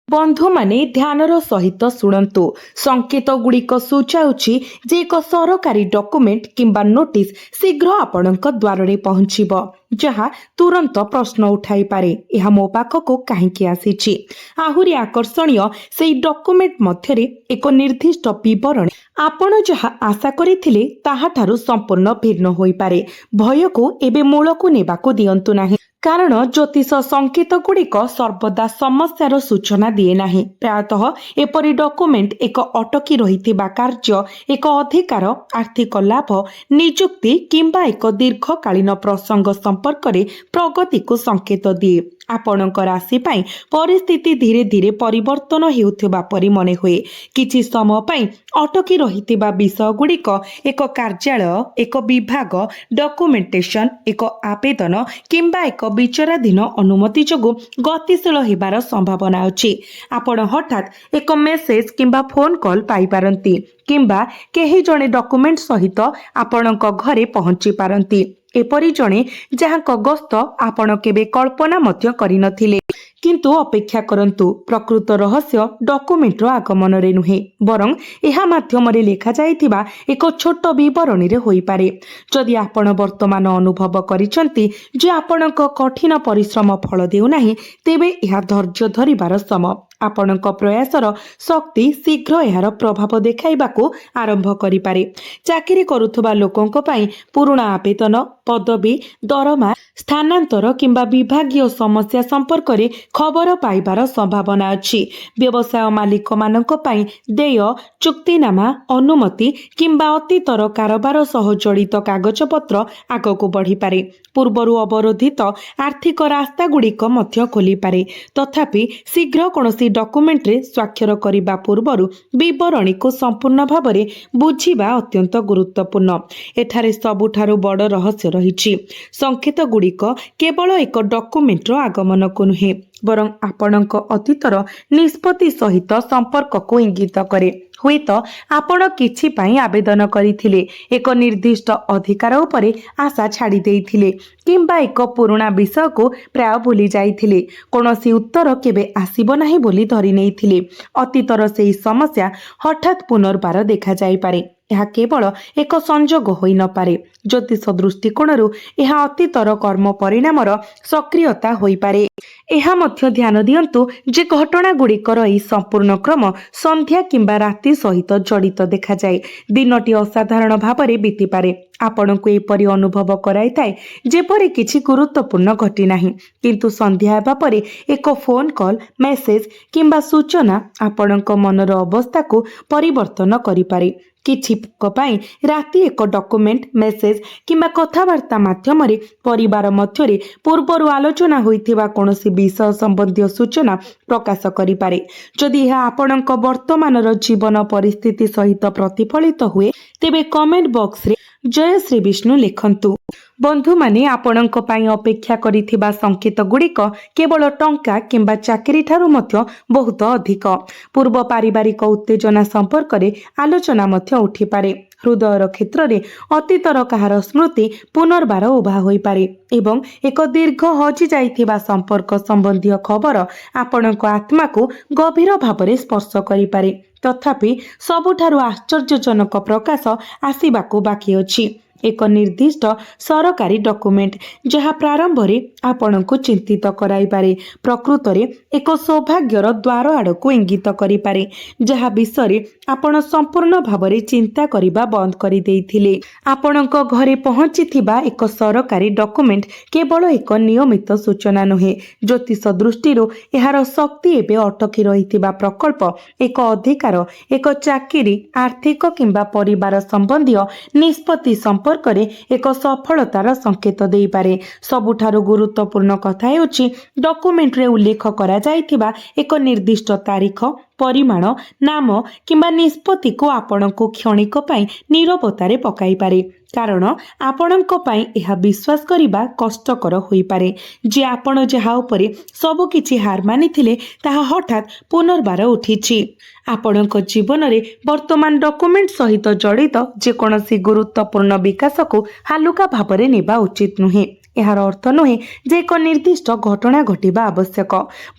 बंधु माने ध्यानर सहित शुणु संकेत गुड़िक सूचाऊछि जे एक सरकारी डॉक्यूमेंट किंबा नोटिस शीघ्र आपणक द्वार पहुंचीब जहा तुरंत प्रश्न उठाई पारे यह मो पाखक कहीं आसी आहुरी आकर्षणीय से डॉक्यूमेंट मध्यरे एक निर्दिष्ट विवरण आपण जहा आशा करिथिले ताहाठारु संपूर्ण भिन्न होई पारे। भय को एबे मूल को नेबाको दियंतु नाही कारण ज्योतिष संकेत गुड़िक सर्वदा समस्यार सूचना दिए नाही। प्रायतः एपरी डॉक्यूमेंट एक अटकी रहिथिबा कार्य, एक अधिकार, आर्थिक लाभ, नियुक्ति किंबा एक दीर्घकालीन प्रसंग संपर्क रे प्रगति को संकेत दिए। आपणक राशि पाई परिस्थिति धीरे धीरे परिवर्तन हेउथिबा परि मने हुए। किछि समय पाई अटकी रहिथिबा विषय गुड़िक एक कार्यालय, एक विभाग, डॉक्यूमेंटेशन, एक आवेदन किंबा एक विचाराधीन अनुमति जोगु गतिशील हेबार संभावना अछि। आपण हठात एक मेसेज किंबा फोन कॉल पाई पारंती किंबा केही जणे डॉक्यूमेंट सहित आपणक घरे पहुंची पारंती। एपरी जणे जहांक गस्त आपण केबे कल्पना मध्य करि नथिले। किंतु अपेक्षा करंतु, प्रकृत रहस्य डॉक्यूमेंट रो आगमन रे नुहे बरं एहा माध्यम रे लेखा जाइथिबा एक छोट विवरणी रे होई पारे। जदि आपण वर्तमान अनुभव करिसंती जे आपणक कठिन परिश्रम फल देउ नाही तेबे एहा धैर्य धरिबार समय। आपणक प्रयासर शक्ति शीघ्र एहार प्रभाव देखाइबाकू आरंभ करि पारे। चाकरी करुथबा लोकंक पई पुराना आवेदन, पदवी, दरमा, स्थानांतर किंबा विभागीय समस्या संपर्क रे खबर पाइबार संभावना अछि। व्यवसाय मालिक मानक पई देय, चुक्तिनामा, अनुमति किंबा अतीतर कारोबार सह जड़ित कागजपत्र आगको बढ़ी पारे। पूर्वरु अवरोधित आर्थिक रास्ता गुड़िक मध्य खोली पारे। तथापि शीघ्र कोनोसी डॉक्यूमेंट रे स्वाक्षर करिबा पूर्वरु विवरणी को संपूर्ण भाबरे बुझिबा अत्यंत गुरुत्वपूर्ण। एठारे सबुठारु बड़ रहस्य रहिछि। संकेत गुड़िक केवल एक डॉक्यूमेंट रो आगमन को नुहे बरं आपणक अतीतर निष्पत्ति सहित संपर्क को इंगित करे। हुएत आपण किछि पाई आवेदन करिथिले, एक निर्दिष्ट अधिकार उपरे आशा छाड़ी देइथिले किंबा एक पुराना विषय को प्राय भूली जाइथिले। कोनोसी उत्तर केबे आसीबो नाही बोली धरि नेइथिले। अतीतर सेही समस्या हठात पुनर्बार देखा जाई पारे। यह केवल एक संजोग होई न पारे। ज्योतिष दृष्टिकोणरू यह अतीतर कर्म परिणामर सक्रियता होई पारे। यह मध्य ध्यान दियंतु जे घटना गुड़िकर ई संपूर्ण क्रम संध्या किंबा राति सहित जड़ित देखा जाए। दिनटी असाधारण भावरे बीती पारे। आपणको एपरि अनुभव कराई थाए जेपरि किछि गुरुत्वपूर्ण घटी नाही, किंतु संध्या हेबा परे एक फोन कॉल, मेसेज किंबा सूचना आपणको मनर अवस्था को परिवर्तन करि पारे। किछि पई राति एक डॉक्यूमेंट, मेसेज किंबा कथावार्ता माध्यम रे परिवार मध्यरे पूर्वरु आलोचना होइथिबा कोनोसी विषय संबंधी सूचना प्रकाश करि पारे। जदि यह आपणक वर्तमानर जीवन परिस्थिति सहित प्रतिफलित हुए तेबे कमेंट बॉक्स रे जय श्री विष्णु लिखंतु। बंधु माने आपणक पई अपेक्षा करिथिबा संकेत गुड़िक केवल टंका किंबा चाकरी ठारू मध्य बहुत अधिक। पूर्व पारिवारिक उत्तेजना संपर्क रे आलोचना मध्य उठी पारे। हृदयर क्षेत्र रे अतीतर कहार स्मृति पुनर्बार उभा होई पारे एवं एक दीर्घ हजि जाइथिबा संपर्क संबंधी खबर आपणक आत्मा को गभीर भावरे स्पर्श करि पारे। तथापि सबुठारु आश्चर्यजनक प्रकाश आसीबाकू बाकी अछि। एक निर्दिष्ट सरकारी डॉक्यूमेंट जहाँ प्रारंभ रे आपणको चिंतित कराई पारे प्रकृत रे एक सौभाग्यर द्वार आड़को इंगित करि पारे, जहाँ विषय आपण संपूर्ण भावरे चिंता करिबा बंद करि देइथिले। आपणको घरे पहुंचीथिबा एक सरकारी डॉक्यूमेंट केवल एक नियमित सूचना नुहे। ज्योतिष दृष्टिरो एहार शक्ति एबे अटकी रहिथिबा प्रकल्प, एक अधिकार, एक चाकरी, आर्थिक किंबा परिवार संबंधी निष्पत्ति संपर्क एक सफलतार संकेत दे पारे। सबुठारु गुरुत्वपूर्ण कथा हेउछि डॉक्यूमेंट रे उल्लेख करा जाइथिबा एक निर्दिष्ट तारीख, परिमाण, नाम किंबा निष्पत्ति को आपणको क्षणिक पई नीरवतारे पकाई पारे कारण आपणक पई एहा विश्वास करिबा कष्टकर होई पारे जे आपण जहा उपरे सब किछि हार मानिथिले ताहा हठात पुनर्बार उठिछि। आपणक जीवन रे वर्तमान डॉक्यूमेंट सहित जड़ित जे कोनोसी गुरुत्वपूर्ण विकास को हालुका भाबरे नेबा उचित नुहे। ଏହାର ଅର୍ଥ ନୁହେଁ ଯେ ଏକ ନିର୍ଦ୍ଦିଷ୍ଟ ଘଟଣା ଘଟିବା ଆବଶ୍ୟକ,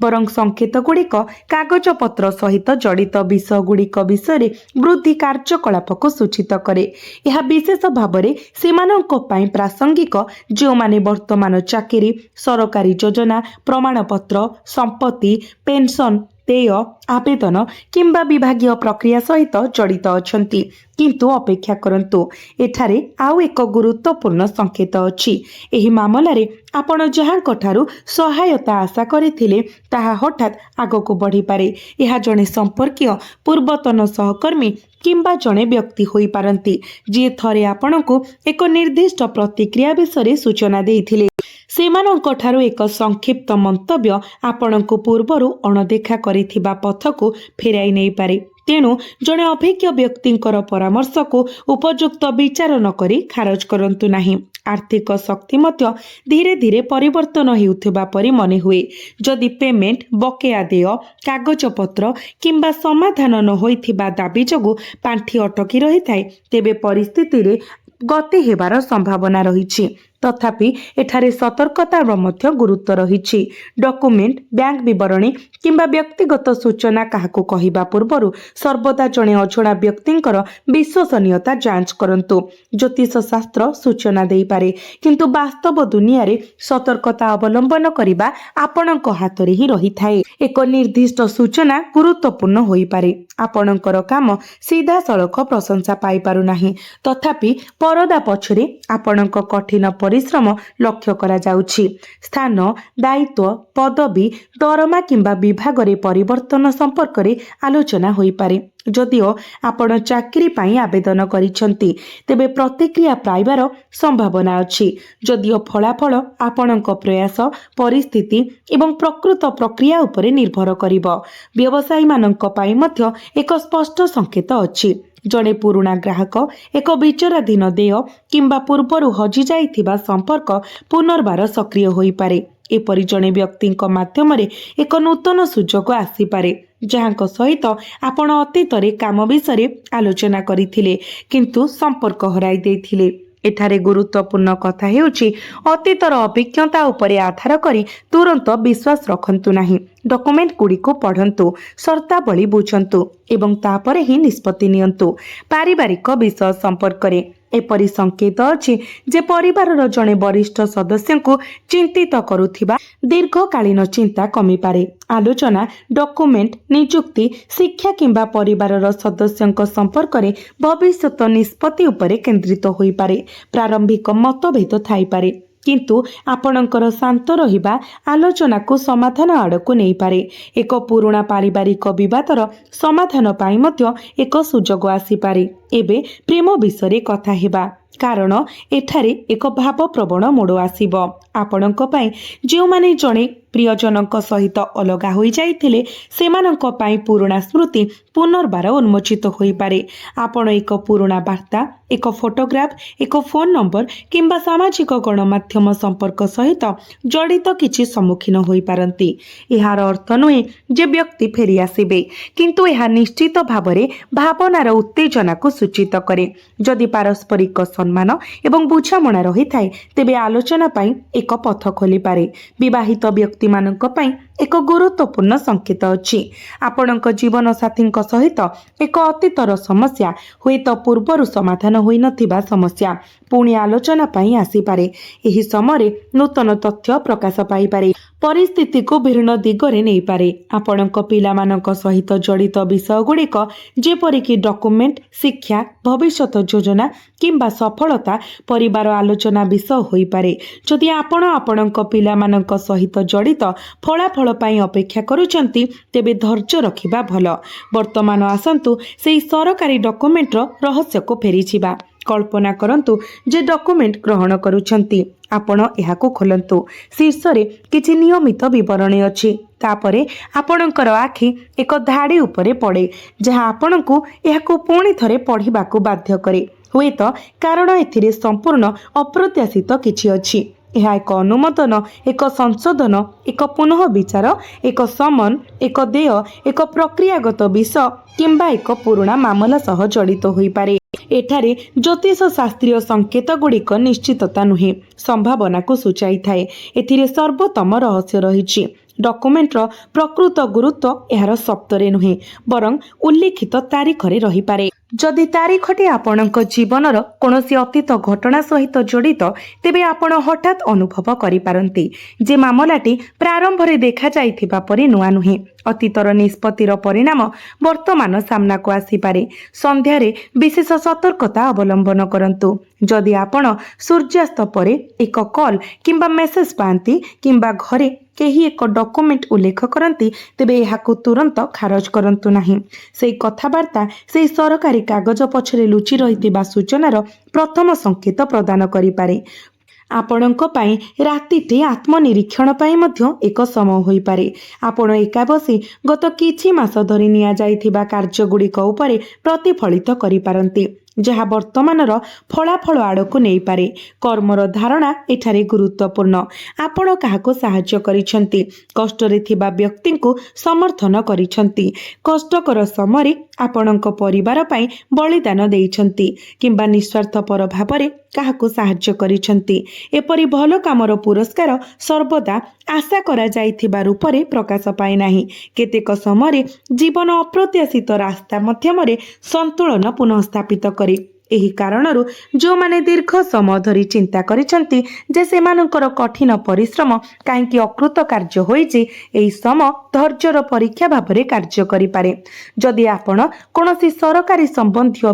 ବରଂ ସଂକେତଗୁଡ଼ିକ କାଗଜପତ୍ର ସହିତ ଜଡ଼ିତ ବିଷୟଗୁଡ଼ିକ ବିଷୟରେ ବୃଦ୍ଧି କାର୍ଯ୍ୟକଳାପକୁ ସୂଚିତ କରେ। ଏହା ବିଶେଷ ଭାବରେ ସେମାନଙ୍କ ପାଇଁ ପ୍ରାସଙ୍ଗିକ ଯେଉଁମାନେ ବର୍ତ୍ତମାନ ଚାକିରି, ସରକାରୀ ଯୋଜନା, ପ୍ରମାଣପତ୍ର, ସମ୍ପତ୍ତି, ପେନ୍ସନ୍, ଦେୟ, ଆବେଦନ କିମ୍ବା ବିଭାଗୀୟ ପ୍ରକ୍ରିୟା ସହିତ ଜଡ଼ିତ ଅଛନ୍ତି। କିନ୍ତୁ ଅପେକ୍ଷା କରନ୍ତୁ, ଏଠାରେ ଆଉ ଏକ ଗୁରୁତ୍ୱପୂର୍ଣ୍ଣ ସଂକେତ ଅଛି। ଏହି ମାମଲାରେ ଆପଣ ଯାହାଙ୍କଠାରୁ ସହାୟତା ଆଶା କରିଥିଲେ ତାହା ହଠାତ୍ ଆଗକୁ ବଢ଼ିପାରେ। ଏହା ଜଣେ ସମ୍ପର୍କୀୟ, ପୂର୍ବତନ ସହକର୍ମୀ କିମ୍ବା ଜଣେ ବ୍ୟକ୍ତି ହୋଇପାରନ୍ତି ଯିଏ ଥରେ ଆପଣଙ୍କୁ ଏକ ନିର୍ଦ୍ଦିଷ୍ଟ ପ୍ରତିକ୍ରିୟା ବିଷୟରେ ସୂଚନା ଦେଇଥିଲେ। ସେମାନଙ୍କଠାରୁ ଏକ ସଂକ୍ଷିପ୍ତ ମନ୍ତବ୍ୟ ଆପଣଙ୍କୁ ପୂର୍ବରୁ ଅଣଦେଖା କରିଥିବା ପଥକୁ ଫେରାଇ ନେଇପାରେ। ତେଣୁ ଜଣେ ଅଭିଜ୍ଞ ବ୍ୟକ୍ତିଙ୍କର ପରାମର୍ଶକୁ ଉପଯୁକ୍ତ ବିଚାର ନ କରି ଖାରଜ କରନ୍ତୁ ନାହିଁ। ଆର୍ଥିକ ଶକ୍ତି ମଧ୍ୟ ଧୀରେ ଧୀରେ ପରିବର୍ତ୍ତନ ହେଉଥିବା ପରି ମନେହୁଏ। ଯଦି ପେମେଣ୍ଟ, ବକେୟା ଦେୟ, କାଗଜପତ୍ର କିମ୍ବା ସମାଧାନ ନ ହୋଇଥିବା ଦାବି ଯୋଗୁଁ ପାଣ୍ଠି ଅଟକି ରହିଥାଏ, ତେବେ ପରିସ୍ଥିତିରେ ଗତି ହେବାର ସମ୍ଭାବନା ରହିଛି। ତଥାପି ଏଠାରେ ସତର୍କତାର ମଧ୍ୟ ଗୁରୁତ୍ୱ ରହିଛି। ଡକୁମେଣ୍ଟ, ବ୍ୟାଙ୍କ ବିବରଣୀ କିମ୍ବା ବ୍ୟକ୍ତିଗତ ସୂଚନା କାହାକୁ କହିବା ପୂର୍ବରୁ ସର୍ବଦା ଜଣେ ଅଜଣା ବ୍ୟକ୍ତିଙ୍କର ବିଶ୍ୱସନୀୟତା ଯାଞ୍ଚ କରନ୍ତୁ। ଜ୍ୟୋତିଷ ଶାସ୍ତ୍ର ସୂଚନା ଦେଇପାରେ, କିନ୍ତୁ ବାସ୍ତବ ଦୁନିଆରେ ସତର୍କତା ଅବଲମ୍ବନ କରିବା ଆପଣଙ୍କ ହାତରେ ହିଁ ରହିଥାଏ। ଏକ ନିର୍ଦ୍ଦିଷ୍ଟ ସୂଚନା ଗୁରୁତ୍ୱପୂର୍ଣ୍ଣ ହୋଇପାରେ, ଆପଣଙ୍କର କାମ ସିଧାସଳଖ ପ୍ରଶଂସା ପାଇପାରୁନାହିଁ, ତଥାପି ପରଦା ପଛରେ ଆପଣଙ୍କ କଠିନ ପରିଶ୍ରମ ଲକ୍ଷ୍ୟ କରାଯାଉଛି। ସ୍ଥାନ, ଦାୟିତ୍ୱ, ପଦବୀ, ଦରମା କିମ୍ବା ବିଭାଗରେ ପରିବର୍ତ୍ତନ ସମ୍ପର୍କରେ ଆଲୋଚନା ହୋଇପାରେ। ଯଦିଓ ଆପଣ ଚାକିରି ପାଇଁ ଆବେଦନ କରିଛନ୍ତି, ତେବେ ପ୍ରତିକ୍ରିୟା ପାଇବାର ସମ୍ଭାବନା ଅଛି। ଯଦିଓ ଫଳାଫଳ ଆପଣଙ୍କ ପ୍ରୟାସ, ପରିସ୍ଥିତି ଏବଂ ପ୍ରକୃତ ପ୍ରକ୍ରିୟା ଉପରେ ନିର୍ଭର କରିବ। ବ୍ୟବସାୟୀମାନଙ୍କ ପାଇଁ ମଧ୍ୟ ଏକ ସ୍ପଷ୍ଟ ସଂକେତ ଅଛି। ଜଣେ ପୁରୁଣା ଗ୍ରାହକ, ଏକ ବିଚାରାଧୀନ ଦେୟ କିମ୍ବା ପୂର୍ବରୁ ହଜିଯାଇଥିବା ସମ୍ପର୍କ ପୁନର୍ବାର ସକ୍ରିୟ ହୋଇପାରେ। ଏପରି ଜଣେ ବ୍ୟକ୍ତିଙ୍କ ମାଧ୍ୟମରେ ଏକ ନୂତନ ସୁଯୋଗ ଆସିପାରେ ଯାହାଙ୍କ ସହିତ ଆପଣ ଅତୀତରେ କାମ ବିଷୟରେ ଆଲୋଚନା କରିଥିଲେ କିନ୍ତୁ ସମ୍ପର୍କ ହରାଇ ଦେଇଥିଲେ। ଏଠାରେ ଗୁରୁତ୍ୱପୂର୍ଣ୍ଣ କଥା ହେଉଛି ଅତୀତର ଅଭିଜ୍ଞତା ଉପରେ ଆଧାର କରି ତୁରନ୍ତ ବିଶ୍ୱାସ ରଖନ୍ତୁ ନାହିଁ। ଡକୁମେଣ୍ଟଗୁଡ଼ିକୁ ପଢ଼ନ୍ତୁ, ସର୍ତ୍ତାବଳୀ ବୁଝନ୍ତୁ ଏବଂ ତାପରେ ହିଁ ନିଷ୍ପତ୍ତି ନିଅନ୍ତୁ। ପାରିବାରିକ ବିଷୟ ସମ୍ପର୍କରେ ଏପରି ସଂକେତ ଅଛି ଯେ ପରିବାରର ଜଣେ ବରିଷ୍ଠ ସଦସ୍ୟଙ୍କୁ ଚିନ୍ତିତ କରୁଥିବା ଦୀର୍ଘକାଳୀନ ଚିନ୍ତା କମିପାରେ। ଆଲୋଚନା, ଡକୁମେଣ୍ଟ, ନିଯୁକ୍ତି, ଶିକ୍ଷା କିମ୍ବା ପରିବାରର ସଦସ୍ୟଙ୍କ ସମ୍ପର୍କରେ ଭବିଷ୍ୟତ ନିଷ୍ପତ୍ତି ଉପରେ କେନ୍ଦ୍ରିତ ହୋଇପାରେ। ପ୍ରାରମ୍ଭିକ ମତଭେଦ ଥାଇପାରେ, କିନ୍ତୁ ଆପଣଙ୍କର ଶାନ୍ତ ରହିବା ଆଲୋଚନାକୁ ସମାଧାନ ଆଡ଼କୁ ନେଇପାରେ। ଏକ ପୁରୁଣା ପାରିବାରିକ ବିବାଦର ସମାଧାନ ପାଇଁ ମଧ୍ୟ ଏକ ସୁଯୋଗ ଆସିପାରେ। ଏବେ ପ୍ରେମ ବିଷୟରେ କଥା ହେବା, କାରଣ ଏଠାରେ ଏକ ଭାବପ୍ରବଣ ମୋଡ଼ ଆସିବ। ଆପଣଙ୍କ ପାଇଁ ଯେଉଁମାନେ ଜଣେ ପ୍ରିୟଜନଙ୍କ ସହିତ ଅଲଗା ହୋଇଯାଇଥିଲେ, ସେମାନଙ୍କ ପାଇଁ ପୁରୁଣା ସ୍ମୃତି ପୁନର୍ବାର ଉନ୍ମୋଚିତ ହୋଇପାରେ। ଆପଣ ଏକ ପୁରୁଣା ବାର୍ତ୍ତା, ଏକ ଫଟୋଗ୍ରାଫ, ଏକ ଫୋନ୍ ନମ୍ବର କିମ୍ବା ସାମାଜିକ ଗଣମାଧ୍ୟମ ସମ୍ପର୍କ ସହିତ ଜଡ଼ିତ କିଛି ସମ୍ମୁଖୀନ ହୋଇପାରନ୍ତି। ଏହାର ଅର୍ଥ ନୁହେଁ ଯେ ବ୍ୟକ୍ତି ଫେରିଆସିବେ, କିନ୍ତୁ ଏହା ନିଶ୍ଚିତ ଭାବରେ ଭାବନାର ଉତ୍ତେଜନାକୁ ସୂଚିତ କରେ। ଯଦି ପାରସ୍ପରିକ ସମ୍ମାନ ଏବଂ ବୁଝାମଣା ରହିଥାଏ, ତେବେ ଆଲୋଚନା ପାଇଁ ଏକ ପଥ ଖୋଲିପାରେ। ବିବାହିତ ବ୍ୟକ୍ତିମାନଙ୍କ ପାଇଁ ଏକ ଗୁରୁତ୍ୱପୂର୍ଣ୍ଣ ସଂକେତ ଅଛି। ଆପଣଙ୍କ ଜୀବନସାଥୀଙ୍କ ସହିତ ଏକ ଅତୀତର ସମସ୍ୟା, ହୁଏତ ପୂର୍ବରୁ ସମାଧାନ ହୋଇନଥିବା ସମସ୍ୟା, ପୁଣି ଆଲୋଚନା ପାଇଁ ଆସିପାରେ। ଏହି ସମୟରେ ନୂତନ ତଥ୍ୟ ପ୍ରକାଶ ପାଇପାରେ, ପରିସ୍ଥିତିକୁ ଭିନ୍ନ ଦିଗରେ ନେଇପାରେ। ଆପଣଙ୍କ ପିଲାମାନଙ୍କ ସହିତ ଜଡ଼ିତ ବିଷୟଗୁଡ଼ିକ, ଯେପରିକି ଡକୁମେଣ୍ଟ, ଶିକ୍ଷା, ଭବିଷ୍ୟତ ଯୋଜନା କିମ୍ବା ସଫଳତା, ପରିବାର ଆଲୋଚନା ବିଷୟ ହୋଇପାରେ। ଯଦି ଆପଣ ଆପଣଙ୍କ ପିଲାମାନଙ୍କ ସହିତ ଜଡ଼ିତ ଫଳାଫଳ ପାଇଁ ଅପେକ୍ଷା କରୁଛନ୍ତି, ତେବେ ଧୈର୍ଯ୍ୟ ରଖିବା ଭଲ। ବର୍ତ୍ତମାନ ଆସନ୍ତୁ ସେହି ସରକାରୀ ଡକୁମେଣ୍ଟର ରହସ୍ୟକୁ ଫେରିଯିବା। କଳ୍ପନା କରନ୍ତୁ ଯେ ଡକୁମେଣ୍ଟ ଗ୍ରହଣ କରୁଛନ୍ତି। ଆପଣ ଏହାକୁ ଖୋଲନ୍ତୁ। ଶୀର୍ଷରେ କିଛି ନିୟମିତ ବିବରଣୀ ଅଛି। ତାପରେ ଆପଣଙ୍କର ଆଖି ଏକ ଧାଡ଼ି ଉପରେ ପଡ଼େ, ଯାହା ଆପଣଙ୍କୁ ଏହାକୁ ପୁଣି ଥରେ ପଢ଼ିବାକୁ ବାଧ୍ୟ କରେ, ହୁଏତ କାରଣ ଏଥିରେ ସମ୍ପୂର୍ଣ୍ଣ ଅପ୍ରତ୍ୟାଶିତ କିଛି ଅଛି। ଏହା ଏକ ଅନୁମୋଦନ, ଏକ ସଂଶୋଧନ, ଏକ ପୁନଃ ବିଚାର, ଏକ ସମନ, ଏକ ଦେୟ, ଏକ ପ୍ରକ୍ରିୟାଗତ ବିଷୟ କିମ୍ବା ଏକ ପୁରୁଣା ମାମଲା ସହ ଜଡ଼ିତ ହୋଇପାରେ। एठारे ज्योतिष शास्त्रीय संकेत गुड़िक निश्चितता नुहे संभावना को सूचाई थाए। एथिरे सर्वोत्तम रहस्य रही। डॉक्यूमेंटर प्रकृत गुरुत्व यार शब्दरे नुहे बरं उल्लेखित तारीखरे रही पारे। जदि तारीखटी आपणक जीवनर कौनसी अतीत घटना सहित जड़ित तेबे आपण हठात अनुभव करिपारंती जे मामलाटी प्रारंभरे देखा जाइथिबा परि नुआ नुहे। अतीतर निष्पत्तिर परिणाम वर्तमान सामना को आसीपारे। संध्यारे विशेष सतर्कता अवलंबन करंतु। जदि आपण सूर्यास्त परे एक कॉल किंबा मेसेज पाती किंबा घरे केही एक डॉक्यूमेंट उल्लेख करती तेबे एहाकु तुरंत खारज करंतु नाही। सेही कथाबार्ता सेही सरकारी कागज पछरे लुचि रहितिबा सूचनार प्रथम संकेत प्रदान करिपारे। आपणक पई रातिटे आत्मनिरीक्षण पई मध्य एक समय होई पारे। आपण एका बसी गत किछि मास धरि निया जाइथिबा कार्य गुड़िक उपरे प्रतिफलित करि पारंती जहा वर्तमानर फलाफल आड़कू नहीं पारे। कर्मर धारणा एठारे गुरुत्वपूर्ण। आपण काहाको साहाय्य करिसंती, कष्टरे थिबा व्यक्ति को समर्थन करिसंती, कष्टकर समय आपणक परिवार पई बलिदान देइछंती किंबा निस्वार्थपर भावरे काहाको साहाय्य करिसंती। एपरि भल कामर पुरस्कार सर्वदा आशा करा जाइथिबा रूपरे प्रकाश पाए नाही। केतेक समय जीवन अप्रत्याशित रास्ता मध्यमरे संतुलन पुनः स्थापित करे। एही कारणरू जो माने दीर्घ समय धरी चिंता करिसंती जे सेमानकर कठिन परिश्रम काहेकि अकृत कार्य होईछि एही समय धैर्यर परीक्षा भाबरे कार्य करि पारे। जदि आपण कोनोसी सरकारी संबंधी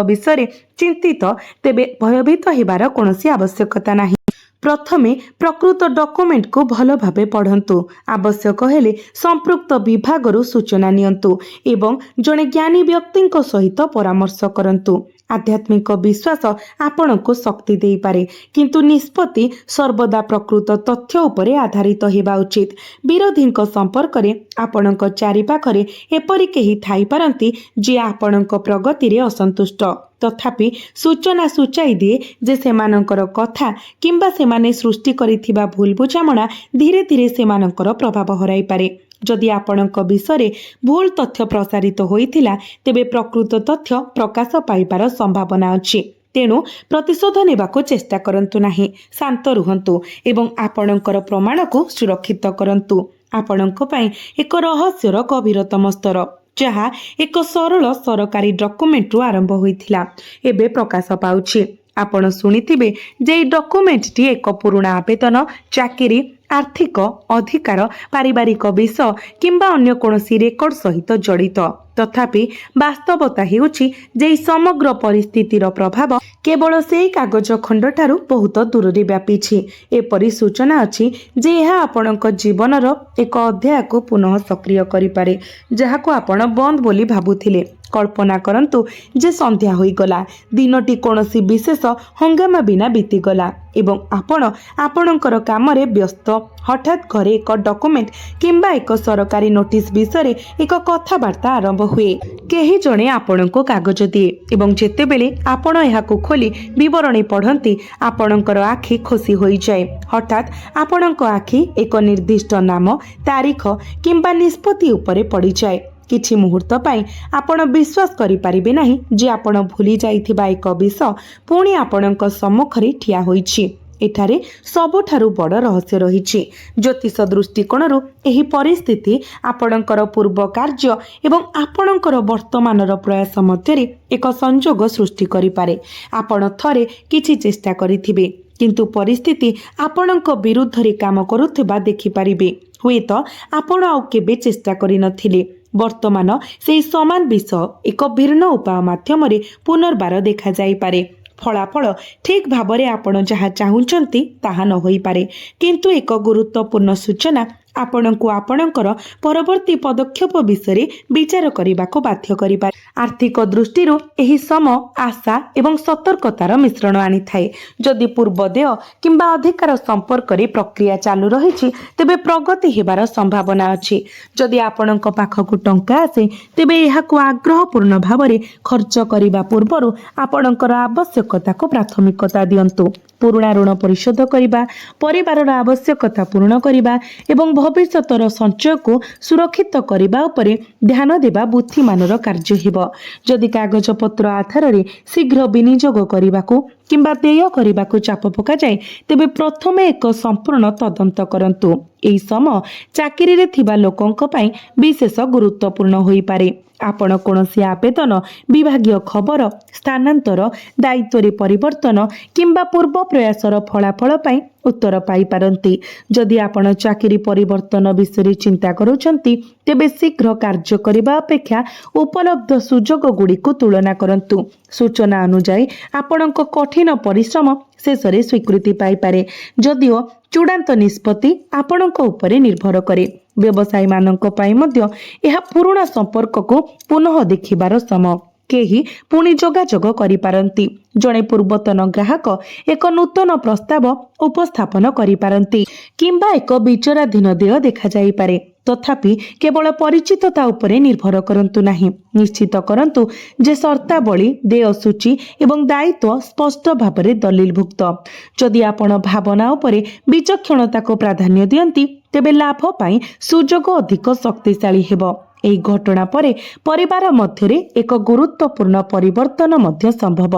विषय चिंतित तेबे भयभीत हेबार कोनोसी आवश्यकता नाही। प्रथमे प्रकृत डॉक्यूमेंट को भल भावे पढ़ंतु। आवश्यक हेले संपृक्त विभागरू सूचना नियंतु एवं जड़े ज्ञानी व्यक्ति सहित परामर्श करंतु। आध्यात्मिक विश्वास आपण को शक्ति दे पारे किंतु निष्पत्ति सर्वदा प्रकृत तथ्य उपरे आधारित हेबा उचित। विरोधी संपर्क रे आपणक चारिपाखरे एपरि केही थाई पारंती जे आपणक प्रगति रे असंतुष्ट तथापि सूचना सूचाई दिए जे सेमानकर कथा किंबा सेमाने सृष्टि करिथिबा भूल बुझामणा धीरे धीरे सेमानकर प्रभाव हराई पारे। जदि आपणक विषय भूल तथ्य प्रसारित होइथिला तेबे प्रकृत तथ्य प्रकाश पाइबार संभावना अछि। तेणु प्रतिशोध नेबाको चेष्टा करंतु नाही। शांत रुहंतु एवं आपणकर प्रमाण को सुरक्षित करंतु। आपणक पई एक रहस्यर गभीरतम स्तर जहा एक सरल सरकारी डॉक्यूमेंट आरंभ होइथिला एबे प्रकाश पाउछि। आपण सुनिथिबे जे डॉक्यूमेंट टी एक पुराना आवेदन, चाकरी, आर्थिक अधिकार, पारिवारिक विषय किंबा अन्य कोनोसी रेकर्ड सहित जड़ित। तथापि वास्तवता हेउछि जे समग्र परिस्थितिर प्रभाव केवल से कागज खंड ठारू बहुत दूर रे व्यापीछि। एपरि सूचना अछि जे यह आपणक जीवनर एक अध्याय को पुनः सक्रिय करि पारे जहाको आपण बंद बोली भाबुथिले। कल्पना करंतु जे संध्या होई गला, दिनटी कोनोसी विशेष हंगामा बिना बीतीगला एवं आपण आपणकर कामरे व्यस्त। हठात घरे एक डॉक्यूमेंट किंबा एक सरकारी नोटिस विषय एक कथाबार्ता आरंभ हुए। केही जणे आपणको कागज दिए एवं जेतेबेले आपण एहाको खोली विवरणी पढ़ंती आपणकर आखि खुशी होई जाए। हठात आपणको आखि एक निर्दिष्ट नाम, तारीख किंबा निष्पत्ति उपरे पड़ी जाए। किछि मुहूर्त पाई आपण विश्वास करि परिबे नाही जे आपण भूली जाइथिबा एक विषय पुणी आपणक सम्मुखरे ठिया होईछि। एठारे सबठारु बड़ रहस्य रहिछि। ज्योतिष दृष्टिकोणरू एही परिस्थिति आपणकर पूर्व कार्य एवं आपणकर वर्तमानर प्रयास मध्यरे एक संजोग सृष्टि करि पारे। आपण थरे किछि चेष्टा करिथिबे किंतु परिस्थिति आपणक विरुद्ध रे काम करुथिबा देखि परिबे। हुएत आपण आउ केबे चेष्टा करि नथिले। वर्तमान से समान विषय एक भिन्न उपाय माध्यम पुनर्बार देखा जाई पारे। फलाफल ठीक भाबरे आपण जहा चाहुचंती ताहा न होई पारे किंतु एक गुरुत्वपूर्ण सूचना आपणको आपणकर परवर्ती पदक्षेप विषय विचार करबाको बाध्य करि पारे। आर्थिक दृष्टिरू एही समय आशा एवं सतर्कतार मिश्रण आनी थाए। जदि पूर्व देय किंबा अधिकार संपर्क रे प्रक्रिया चालू रहिछि तेबे प्रगति हेबार संभावना अछि। जदि आपणक पाखकु टंका आसे तेबे एहाकु आग्रहपूर्ण भावरे खर्च करिबा पूर्वरु आपणकर आवश्यकता को प्राथमिकता दियंतु। पुराना ऋण परिशोध करिबा, परिवारर आवश्यकता पूर्ण करिबा एवं ଭବିଷ୍ୟତର ସଞ୍ଚୟକୁ ସୁରକ୍ଷିତ କରିବା ଉପରେ ଧ୍ୟାନ ଦେବା ବୁଦ୍ଧିମାନର କାର୍ଯ୍ୟ ହେବ। ଯଦି କାଗଜପତ୍ର ଆଧାରରେ ଶୀଘ୍ର ବିନିଯୋଗ କରିବାକୁ କିମ୍ବା ଦେୟ କରିବାକୁ ଚାପ ପକାଯାଏ, ତେବେ ପ୍ରଥମେ ଏକ ସମ୍ପୂର୍ଣ୍ଣ ତଦନ୍ତ କରନ୍ତୁ। ଏହି ସମୟ ଚାକିରିରେ ଥିବା ଲୋକଙ୍କ ପାଇଁ ବିଶେଷ ଗୁରୁତ୍ୱପୂର୍ଣ୍ଣ ହୋଇପାରେ। ଆପଣ କୌଣସି ଆବେଦନ, ବିଭାଗୀୟ ଖବର, ସ୍ଥାନାନ୍ତର, ଦାୟିତ୍ୱରେ ପରିବର୍ତ୍ତନ କିମ୍ବା ପୂର୍ବ ପ୍ରୟାସର ଫଳାଫଳ ପାଇଁ ଉତ୍ତର ପାଇପାରନ୍ତି। ଯଦି ଆପଣ ଚାକିରି ପରିବର୍ତ୍ତନ ବିଷୟରେ ଚିନ୍ତା କରୁଛନ୍ତି, ତେବେ ଶୀଘ୍ର କାର୍ଯ୍ୟ କରିବା ଅପେକ୍ଷା ଉପଲବ୍ଧ ସୁଯୋଗଗୁଡ଼ିକୁ ତୁଳନା କରନ୍ତୁ। ସୂଚନା ଅନୁଯାୟୀ ଆପଣଙ୍କ କଠିନ ପରିଶ୍ରମ ଶେଷରେ ସ୍ୱୀକୃତି ପାଇପାରେ, ଯଦିଓ ଚୂଡ଼ାନ୍ତ ନିଷ୍ପତ୍ତି ଆପଣଙ୍କ ଉପରେ ନିର୍ଭର କରେ। ବ୍ୟବସାୟୀମାନଙ୍କ ପାଇଁ ମଧ୍ୟ ଏହା ପୁରୁଣା ସମ୍ପର୍କକୁ ପୁନଃ ଦେଖିବାର ସମୟ। କେହି ପୁଣି ଯୋଗାଯୋଗ କରିପାରନ୍ତି। ଜଣେ ପୂର୍ବତନ ଗ୍ରାହକ ଏକ ନୂତନ ପ୍ରସ୍ତାବ ଉପସ୍ଥାପନ କରିପାରନ୍ତି କିମ୍ବା ଏକ ବିଚାରାଧୀନ ଦେୟ ଦେଖାଯାଇପାରେ। ତଥାପି କେବଳ ପରିଚିତତା ଉପରେ ନିର୍ଭର କରନ୍ତୁ ନାହିଁ। ନିଶ୍ଚିତ କରନ୍ତୁ ଯେ ସର୍ତ୍ତାବଳୀ, ଦେୟ ସୂଚୀ ଏବଂ ଦାୟିତ୍ୱ ସ୍ପଷ୍ଟ ଭାବରେ ଦଲିଲଭୁକ୍ତ। ଯଦି ଆପଣ ଭାବନା ଉପରେ ବିଚକ୍ଷଣତାକୁ ପ୍ରାଧାନ୍ୟ ଦିଅନ୍ତି, ତେବେ ଲାଭ ପାଇଁ ସୁଯୋଗ ଅଧିକ ଶକ୍ତିଶାଳୀ ହେବ। ଏହି ଘଟଣା ପରେ ପରିବାର ମଧ୍ୟରେ ଏକ ଗୁରୁତ୍ୱପୂର୍ଣ୍ଣ ପରିବର୍ତ୍ତନ ମଧ୍ୟ ସମ୍ଭବ।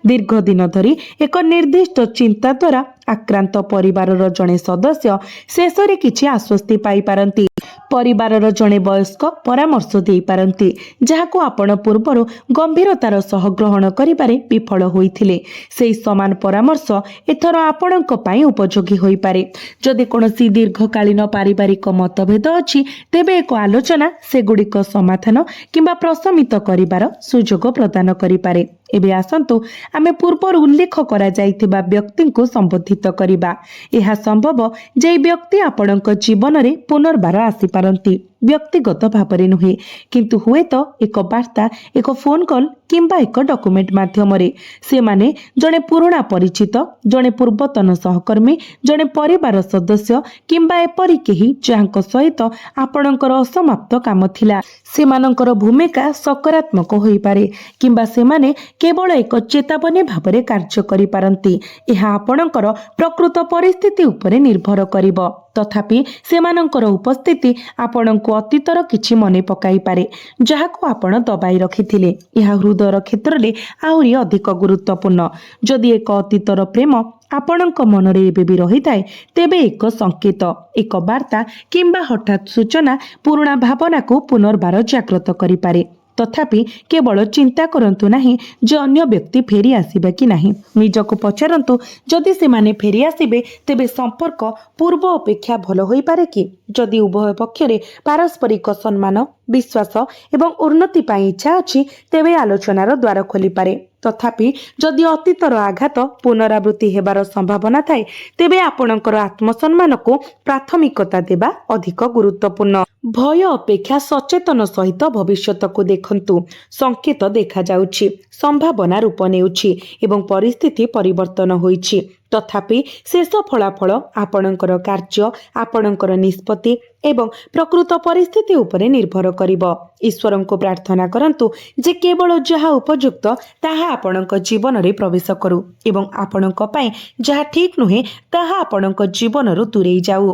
ଦୀର୍ଘ ଦିନ ଧରି ଏକ ନିର୍ଦ୍ଦିଷ୍ଟ ଚିନ୍ତା ଦ୍ୱାରା ଆକ୍ରାନ୍ତ ପରିବାରର ଜଣେ ସଦସ୍ୟ ଶେଷରେ କିଛି ଆଶ୍ୱସ୍ତି ପାଇପାରନ୍ତି। ପରିବାରର ଜଣେ ବୟସ୍କ ପରାମର୍ଶ ଦେଇପାରନ୍ତି, ଯାହାକୁ ଆପଣ ପୂର୍ବରୁ ଗମ୍ଭୀରତାର ସହ ଗ୍ରହଣ କରିବାରେ ବିଫଳ ହୋଇଥିଲେ। ସେହି ସମାନ ପରାମର୍ଶ ଏଥର ଆପଣଙ୍କ ପାଇଁ ଉପଯୋଗୀ ହୋଇପାରେ। ଯଦି କୌଣସି ଦୀର୍ଘକାଳୀନ ପାରିବାରିକ ମତଭେଦ ଅଛି, ତେବେ ଏକ ଆଲୋଚନା ସେଗୁଡ଼ିକ ସମାଧାନ କିମ୍ବା ପ୍ରଶମିତ କରିବାର ସୁଯୋଗ ପ୍ରଦାନ କରିପାରେ। ଏବେ ଆସନ୍ତୁ ଆମେ ପୂର୍ବରୁ ଉଲ୍ଲେଖ କରାଯାଇଥିବା ବ୍ୟକ୍ତିଙ୍କୁ ସମ୍ବୋଧିତ କରିବା। ଏହା ସମ୍ଭବ ଯେ ଏହି ବ୍ୟକ୍ତି ଆପଣଙ୍କ ଜୀବନରେ ପୁନର୍ବାର ଆସିପାରନ୍ତି, ବ୍ୟକ୍ତିଗତ ଭାବରେ ନୁହେଁ, କିନ୍ତୁ ହୁଏତ ଏକ ବାର୍ତ୍ତା, ଏକ ଫୋନ୍ କଲ୍ କିମ୍ବା ଏକ ଡକୁମେଣ୍ଟ ମାଧ୍ୟମରେ। ସେମାନେ ଜଣେ ପୁରୁଣା ପରିଚିତ, ଜଣେ ପୂର୍ବତନ ସହକର୍ମୀ, ଜଣେ ପରିବାର ସଦସ୍ୟ କିମ୍ବା ଏପରି କେହି ଯାହାଙ୍କ ସହିତ ଆପଣଙ୍କର ଅସମାପ୍ତ କାମ ଥିଲା। ସେମାନଙ୍କର ଭୂମିକା ସକାରାତ୍ମକ ହୋଇପାରେ କିମ୍ବା ସେମାନେ କେବଳ ଏକ ଚେତାବନୀ ଭାବରେ କାର୍ଯ୍ୟ କରିପାରନ୍ତି। ଏହା ଆପଣଙ୍କର ପ୍ରକୃତ ପରିସ୍ଥିତି ଉପରେ ନିର୍ଭର କରିବ। ତଥାପି ସେମାନଙ୍କର ଉପସ୍ଥିତି ଆପଣଙ୍କୁ ଅତୀତର କିଛି ମନେ ପକାଇପାରେ, ଯାହାକୁ ଆପଣ ଦବାଇ ରଖିଥିଲେ। ଏହା ହୃଦୟର କ୍ଷେତ୍ରରେ ଆହୁରି ଅଧିକ ଗୁରୁତ୍ୱପୂର୍ଣ୍ଣ। ଯଦି ଏକ ଅତୀତର ପ୍ରେମ ଆପଣଙ୍କ ମନରେ ଏବେ ବି ରହିଥାଏ, ତେବେ ଏକ ସଂକେତ, ଏକ ବାର୍ତ୍ତା କିମ୍ବା ହଠାତ୍ ସୂଚନା ପୁରୁଣା ଭାବନାକୁ ପୁନର୍ବାର ଜାଗ୍ରତ କରିପାରେ। ତଥାପି କେବଳ ଚିନ୍ତା କରନ୍ତୁ ନାହିଁ ଯେ ଅନ୍ୟ ବ୍ୟକ୍ତି ଫେରି ଆସିବେ କି ନାହିଁ। ନିଜକୁ ପଚାରନ୍ତୁ, ଯଦି ସେମାନେ ଫେରି ଆସିବେ, ତେବେ ସମ୍ପର୍କ ପୂର୍ବ ଅପେକ୍ଷା ଭଲ ହୋଇପାରେ କି? ଯଦି ଉଭୟ ପକ୍ଷରେ ପାରସ୍ପରିକ ସମ୍ମାନ, ବିଶ୍ୱାସ ଏବଂ ଉନ୍ନତି ପାଇଁ ଇଚ୍ଛା ଅଛି, ତେବେ ଆଲୋଚନାର ଦ୍ୱାର ଖୋଲିପାରେ। ତଥାପି ଯଦି ଅତୀତର ଆଘାତ ପୁନରାବୃତ୍ତି ହେବାର ସମ୍ଭାବନା ଥାଏ, ତେବେ ଆପଣଙ୍କର ଆତ୍ମସମ୍ମାନକୁ ପ୍ରାଥମିକତା ଦେବା ଅଧିକ ଗୁରୁତ୍ୱପୂର୍ଣ୍ଣ। ଭୟ ଅପେକ୍ଷା ସଚେତନ ସହିତ ଭବିଷ୍ୟତକୁ ଦେଖନ୍ତୁ। ସଂକେତ ଦେଖାଯାଉଛି, ସମ୍ଭାବନା ରୂପ ନେଉଛି ଏବଂ ପରିସ୍ଥିତି ପରିବର୍ତ୍ତନ ହୋଇଛି। ତଥାପି ଶେଷ ଫଳାଫଳ ଆପଣଙ୍କର କାର୍ଯ୍ୟ, ଆପଣଙ୍କର ନିଷ୍ପତ୍ତି ଏବଂ ପ୍ରକୃତ ପରିସ୍ଥିତି ଉପରେ ନିର୍ଭର କରିବ। ଈଶ୍ୱରଙ୍କୁ ପ୍ରାର୍ଥନା କରନ୍ତୁ ଯେ କେବଳ ଯାହା ଉପଯୁକ୍ତ ତାହା ଆପଣଙ୍କ ଜୀବନରେ ପ୍ରବେଶ କରୁ ଏବଂ ଆପଣଙ୍କ ପାଇଁ ଯାହା ଠିକ୍ ନୁହେଁ ତାହା ଆପଣଙ୍କ ଜୀବନରୁ ଦୂରେଇ ଯାଉ।